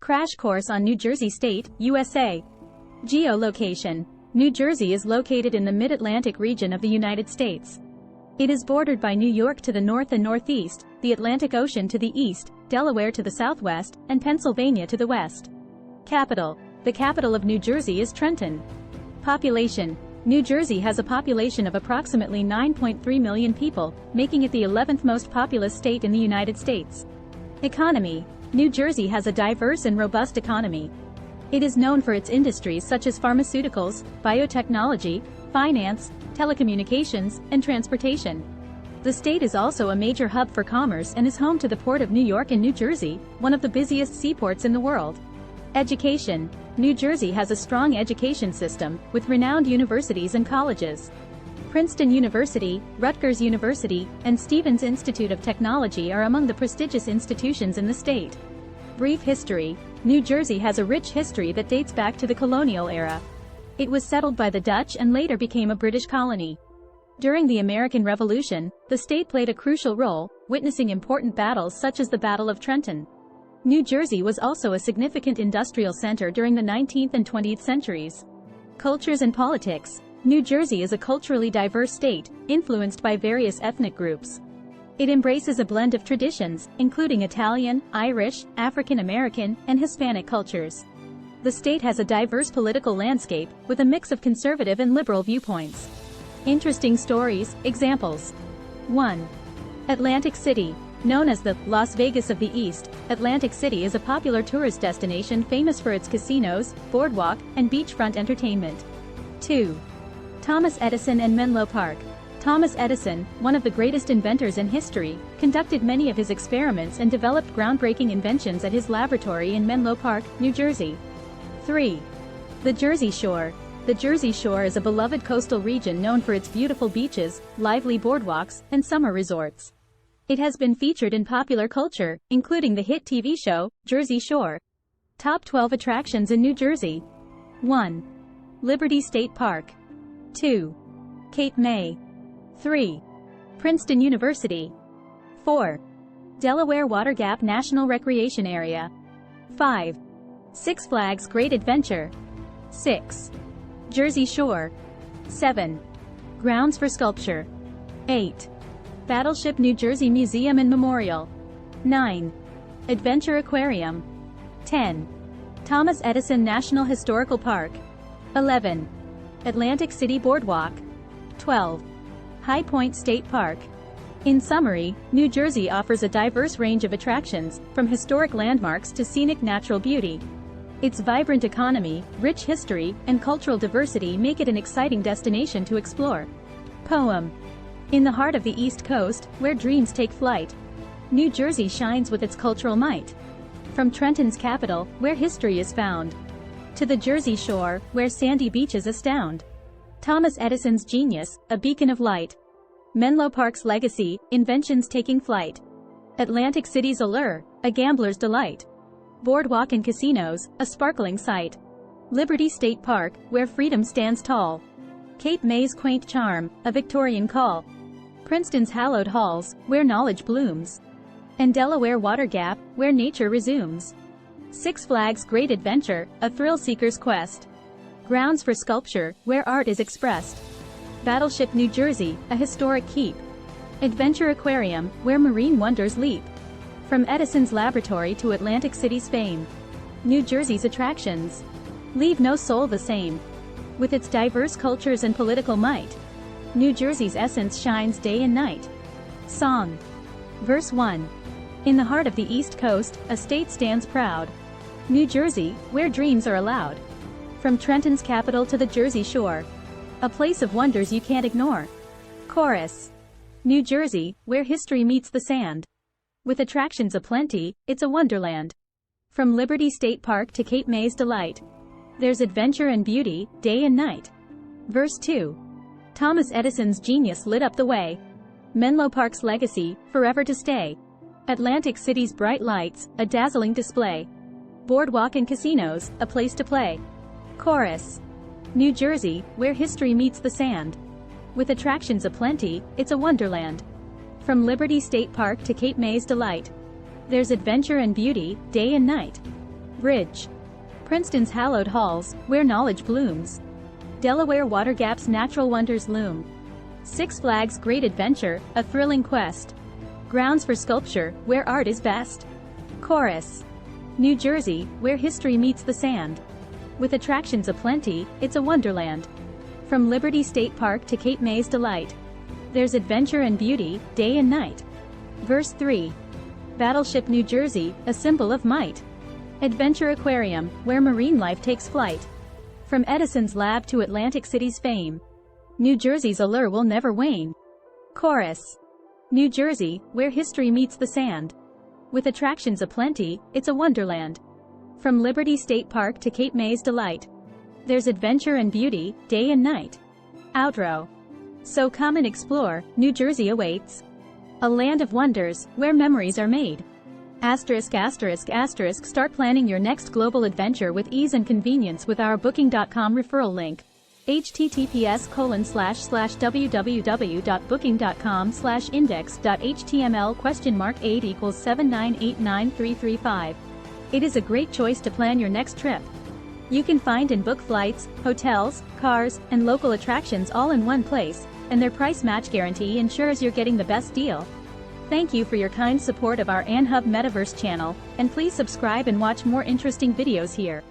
Crash course on New Jersey State, USA. Geolocation. New Jersey is located in the mid-Atlantic region of the United States. It is bordered by New York to the north and northeast, the Atlantic Ocean to the east, Delaware to the southwest, and Pennsylvania to the west. Capital. The capital of New Jersey is Trenton. Population. New Jersey has a population of approximately 9.3 million people, making it the 11th most populous state in the United States. Economy. New Jersey has a diverse and robust economy. It is known for its industries such as pharmaceuticals, biotechnology, finance, telecommunications, and transportation. The state is also a major hub for commerce and is home to the Port of New York and New Jersey, one of the busiest seaports in the world. Education. New Jersey has a strong education system, with renowned universities and colleges. Princeton University, Rutgers University, and Stevens Institute of Technology are among the prestigious institutions in the state. Brief history. New Jersey has a rich history that dates back to the colonial era. It was settled by the Dutch and later became a British colony. During the American Revolution, the state played a crucial role, witnessing important battles such as the Battle of Trenton. New Jersey was also a significant industrial center during the 19th and 20th centuries. Cultures and politics. New Jersey is a culturally diverse state, influenced by various ethnic groups. It embraces a blend of traditions, including Italian, Irish, African American, and Hispanic cultures. The state has a diverse political landscape, with a mix of conservative and liberal viewpoints. Interesting stories, examples. 1. Atlantic City. Known as the Las Vegas of the East, Atlantic City is a popular tourist destination famous for its casinos, boardwalk, and beachfront entertainment. 2. Thomas Edison and Menlo Park. Thomas Edison, one of the greatest inventors in history, conducted many of his experiments and developed groundbreaking inventions at his laboratory in Menlo Park, New Jersey. 3. The Jersey Shore. The Jersey Shore is a beloved coastal region known for its beautiful beaches, lively boardwalks, and summer resorts. It has been featured in popular culture, including the hit TV show, Jersey Shore. Top 12 attractions in New Jersey. 1. Liberty State Park. 2. Cape May. 3. Princeton University. 4. Delaware Water Gap National Recreation Area. 5. Six Flags Great Adventure. 6. Jersey Shore. 7. Grounds for Sculpture. 8. Battleship New Jersey Museum and Memorial. 9. Adventure Aquarium. 10. Thomas Edison National Historical Park. 11. Atlantic City Boardwalk. 12. High Point State Park. In summary, New Jersey offers a diverse range of attractions, from historic landmarks to scenic natural beauty. Its vibrant economy, rich history, and cultural diversity make it an exciting destination to explore. Poem. In the heart of the East Coast, where dreams take flight, New Jersey shines with its cultural might. From Trenton's capital, where history is found, to the Jersey Shore, where sandy beaches astound. Thomas Edison's genius, a beacon of light. Menlo Park's legacy, inventions taking flight. Atlantic City's allure, a gambler's delight. Boardwalk and casinos, a sparkling sight. Liberty State Park, where freedom stands tall. Cape May's quaint charm, a Victorian call. Princeton's hallowed halls, where knowledge blooms. And Delaware Water Gap, where nature resumes. Six Flags Great Adventure, a thrill-seeker's quest. Grounds for Sculpture, where art is expressed. Battleship New Jersey, a historic keep. Adventure Aquarium, where marine wonders leap. From Edison's laboratory to Atlantic City's fame, New Jersey's attractions leave no soul the same. With its diverse cultures and political might, New Jersey's essence shines day and night. Song. Verse 1. In the heart of the East Coast, a state stands proud. New Jersey, where dreams are allowed. From Trenton's capital to the Jersey Shore, a place of wonders you can't ignore. Chorus. New Jersey, where history meets the sand. With attractions aplenty, it's a wonderland. From Liberty State Park to Cape May's delight, there's adventure and beauty, day and night. Verse 2. Thomas Edison's genius lit up the way. Menlo Park's legacy, forever to stay. Atlantic City's bright lights, a dazzling display. Boardwalk and casinos, a place to play. Chorus. New Jersey, where history meets the sand. With attractions aplenty, it's a wonderland. From Liberty State Park to Cape May's delight, there's adventure and beauty, day and night. Bridge. Princeton's hallowed halls, where knowledge blooms. Delaware water gaps natural wonders loom. Six Flags Great Adventure, a thrilling quest. Grounds for sculpture, where art is best. Chorus. New Jersey, where history meets the sand. With attractions aplenty, it's a wonderland. From Liberty State Park to Cape May's delight. There's adventure and beauty, day and night. Verse 3. Battleship New Jersey, a symbol of might. Adventure Aquarium, where marine life takes flight. From Edison's lab to Atlantic City's fame. New Jersey's allure will never wane. Chorus. New Jersey, where history meets the sand. With attractions aplenty, it's a wonderland. From Liberty State Park to Cape May's delight. There's adventure and beauty, day and night. Outro. So come and explore, New Jersey awaits. A land of wonders, where memories are made. ******, start planning your next global adventure with ease and convenience with our Booking.com referral link. https://www.booking.com/index.html?8 = 7989335. It is a great choice to plan your next trip. You can find and book flights, hotels, cars, and local attractions all in one place, and their price match guarantee ensures you're getting the best deal. Thank you for your kind support of our AnHub Metaverse channel, and please subscribe and watch more interesting videos here.